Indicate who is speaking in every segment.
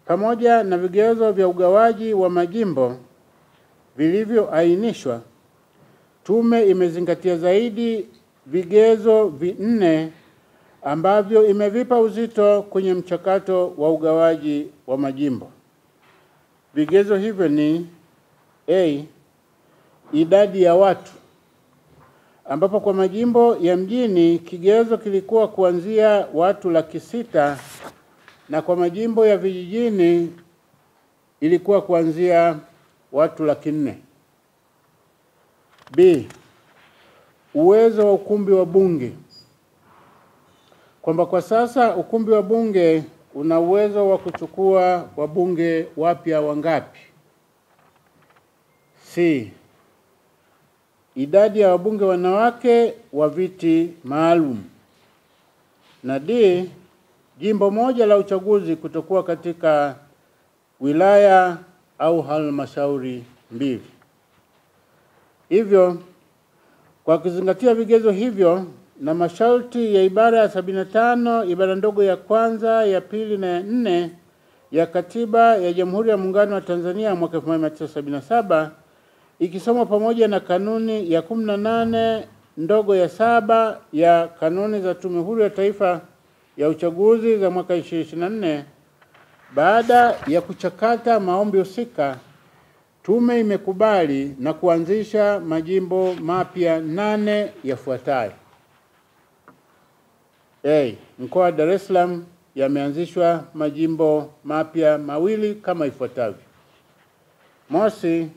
Speaker 1: Pamoja na vigezo vya ugawaji wa majimbo vilivyoainishwa, tume imezingatia zaidi vigezo vinne ambavyo imevipa uzito kwenye mchakato wa ugawaji wa majimbo. Vigezo hivyo ni A, idadi ya watu, ambapo kwa majimbo ya mjini kigezo kilikuwa kuanzia watu 600,000 na kwa majimbo ya vijijini ilikuwa kuanzia watu 400,000. B, uwezo wa ukumbi wa bunge, kwamba kwa sasa ukumbi wa bunge una uwezo wa kuchukua wabunge wapya wangapi. C, idadi ya wabunge wanawake wa viti maalum. Na D, jimbo moja la uchaguzi kutokuwa katika wilaya au halmashauri mbili. Hivyo, kwa kuzingatia vigezo hivyo na masharti ya ibara ya 75 ibara ndogo ya kwanza, ya pili na ya 4 ya Katiba ya Jamhuri ya Muungano wa Tanzania mwaka 1977, ikisomwa pamoja na kanuni ya 18 ndogo ya 7 ya kanuni za Tume Huru ya Taifa ya Uchaguzi za mwaka 2024, baada ya kuchakata maombi husika, tume imekubali na kuanzisha majimbo mapya 8 yafuatayo. A, mkoa wa Dar es Salaam yameanzishwa majimbo mapya 2 kama ifuatavyo. Mosi,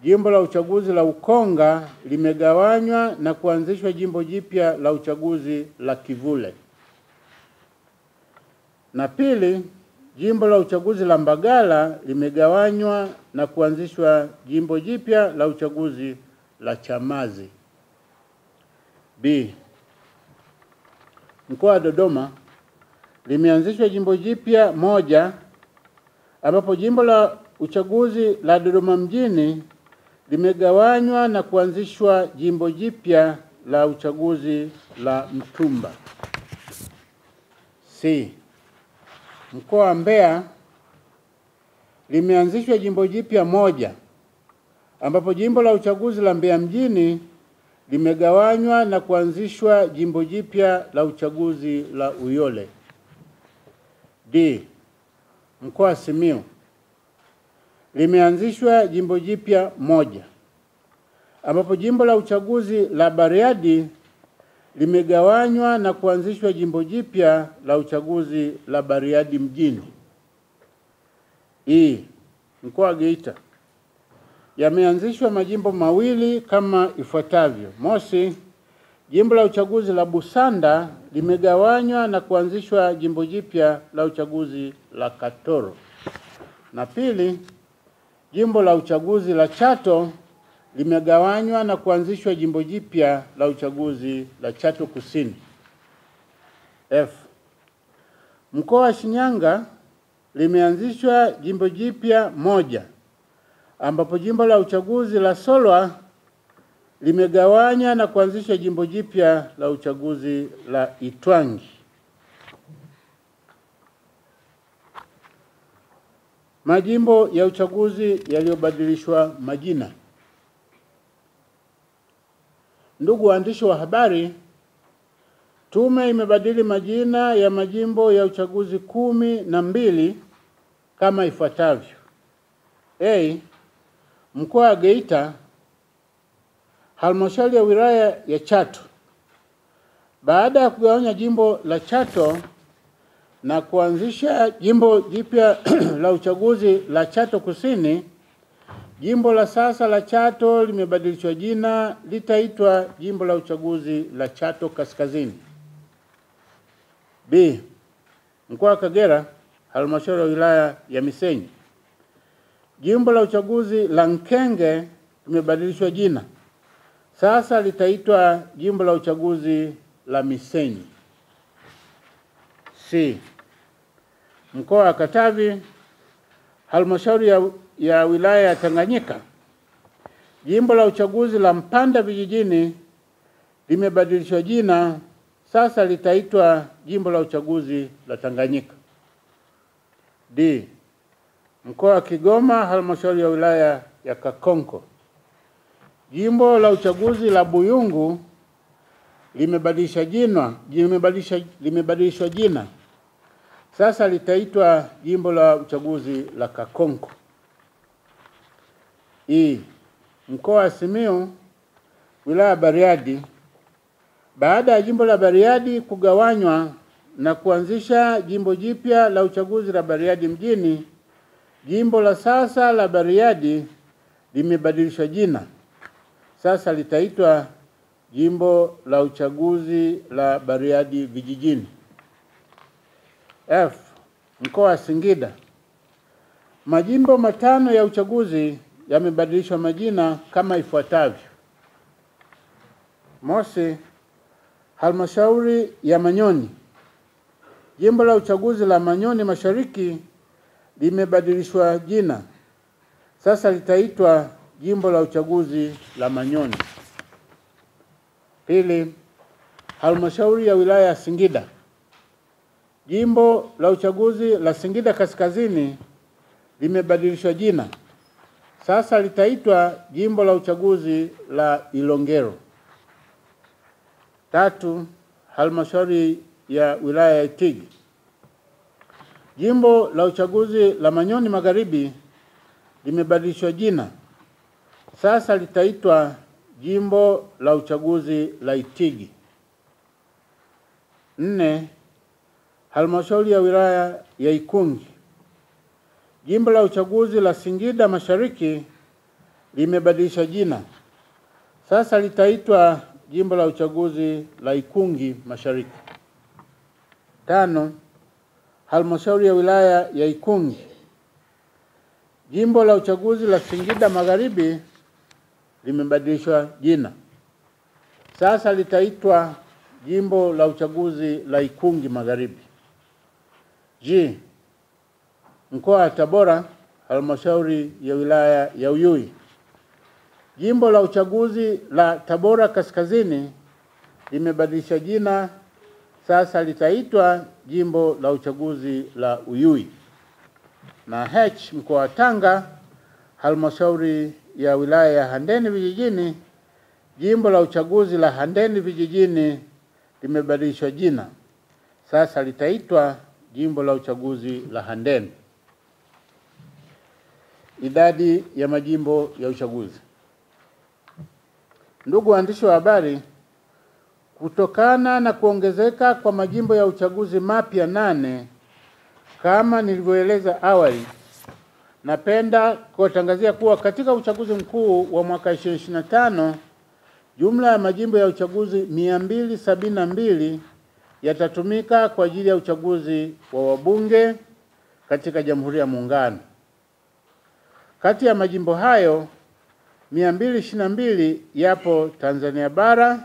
Speaker 1: jimbo la uchaguzi la Ukonga limegawanywa na kuanzishwa jimbo jipya la uchaguzi la Kivule. Na pili, jimbo la uchaguzi la Mbagala limegawanywa na kuanzishwa jimbo jipya la uchaguzi la Chamazi. B, mkoa wa Dodoma limeanzishwa jimbo jipya 1, ambapo jimbo la uchaguzi la Dodoma mjini limegawanywa na kuanzishwa jimbo jipya la uchaguzi la Mtumba. C, mkoa wa Mbeya limeanzishwa jimbo jipya 1, ambapo jimbo la uchaguzi la Mbeya mjini limegawanywa na kuanzishwa jimbo jipya la uchaguzi la Uyole. D, mkoa wa Simiyu limeanzishwa jimbo jipya 1, ambapo jimbo la uchaguzi la Bariadi limegawanywa na kuanzishwa jimbo jipya la uchaguzi la Bariadi mjini. E, mkoa wa Geita yameanzishwa majimbo 2 kama ifuatavyo. Mosi, jimbo la uchaguzi la Busanda limegawanywa na kuanzishwa jimbo jipya la uchaguzi la Katoro. Na pili, jimbo la uchaguzi la Chato limegawanywa na kuanzishwa jimbo jipya la uchaguzi la Chato Kusini. F, mkoa wa Shinyanga limeanzishwa jimbo jipya 1, ambapo jimbo la uchaguzi la Solwa limegawanya na kuanzisha jimbo jipya la uchaguzi la Itwangi. Majimbo ya uchaguzi yaliyobadilishwa majina. Ndugu waandishi wa habari, tume imebadili majina ya majimbo ya uchaguzi 12 kama ifuatavyo. A, mkoa wa Geita, halmashauri ya wilaya ya Chato. Baada ya kugawanya jimbo la Chato na kuanzisha jimbo jipya la uchaguzi la Chato Kusini, jimbo la sasa la Chato limebadilishwa jina, litaitwa jimbo la uchaguzi la Chato Kaskazini. B, mkoa wa Kagera, halmashauri ya wilaya ya Misenyi. Jimbo la uchaguzi la Nkenge limebadilishwa jina, sasa litaitwa jimbo la uchaguzi la Misenyi. C, mkoa wa Katavi, halmashauri ya wilaya ya Tanganyika. Jimbo la uchaguzi la Mpanda vijijini limebadilishwa jina, sasa litaitwa jimbo la uchaguzi la Tanganyika. D, Mkoa wa Kigoma, halmashauri ya wilaya ya Kakonko. Jimbo la uchaguzi la Buyungu limebadilishwa jina. Sasa litaitwa jimbo la uchaguzi la Kakonko. Mkoa wa Simiyu, wilaya ya Bariadi. Baada ya jimbo la Bariadi kugawanywa na kuanzisha jimbo jipya la uchaguzi la Bariadi mjini, jimbo la sasa la Bariadi limebadilishwa jina. Sasa litaitwa jimbo la uchaguzi la Bariadi vijijini. Mkoa wa Singida. Majimbo matano ya uchaguzi yamebadilishwa majina kama ifuatavyo. Mosi, halmashauri ya Manyoni. Jimbo la uchaguzi la Manyoni Mashariki limebadilishwa jina. Sasa litaitwa jimbo la uchaguzi la Manyoni. Pili, halmashauri ya wilaya ya Singida. Jimbo la uchaguzi la Singida Kaskazini limebadilishwa jina. Sasa litaitwa jimbo la uchaguzi la Ilongero. Tatu, halmashauri ya wilaya ya Itigi. Jimbo la uchaguzi la Manyoni Magharibi limebadilishwa jina. Sasa litaitwa jimbo la uchaguzi la Itigi. 4, halmashauri ya wilaya ya Ikungi. Jimbo la uchaguzi la Singida Mashariki limebadilishwa jina. Sasa litaitwa jimbo la uchaguzi la Ikungi Mashariki. 5, halmashauri ya wilaya ya Ikungi. Jimbo la uchaguzi la Singida Magharibi limebadilishwa jina. Sasa litaitwa jimbo la uchaguzi la Ikungi Magharibi. Mkoa wa Tabora, halmashauri ya wilaya ya Uyui. Jimbo la uchaguzi la Tabora Kaskazini limebadilisha jina. Sasa litaitwa jimbo la uchaguzi la Uyui. Na mkoa wa Tanga, halmashauri ya wilaya ya Handeni Vijijini. Jimbo la uchaguzi la Handeni Vijijini limebadilishwa jina. Sasa litaitwa jimbo la uchaguzi la Handeni. Idadi ya majimbo ya uchaguzi. Ndugu waandishi wa habari, kutokana na kuongezeka kwa majimbo ya uchaguzi mapya 8 kama nilivyoeleza awali, napenda kuwatangazia kuwa katika uchaguzi mkuu wa mwaka 2025 jumla ya majimbo ya uchaguzi 272 yatatumika kwa ajili ya uchaguzi wa wabunge katika Jamhuri ya Muungano. Kati ya majimbo hayo 222 yapo Tanzania bara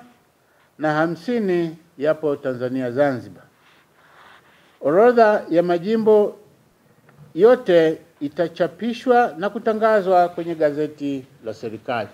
Speaker 1: na 50 yapo Tanzania Zanzibar. Orodha ya majimbo yote itachapishwa na kutangazwa kwenye gazeti la serikali.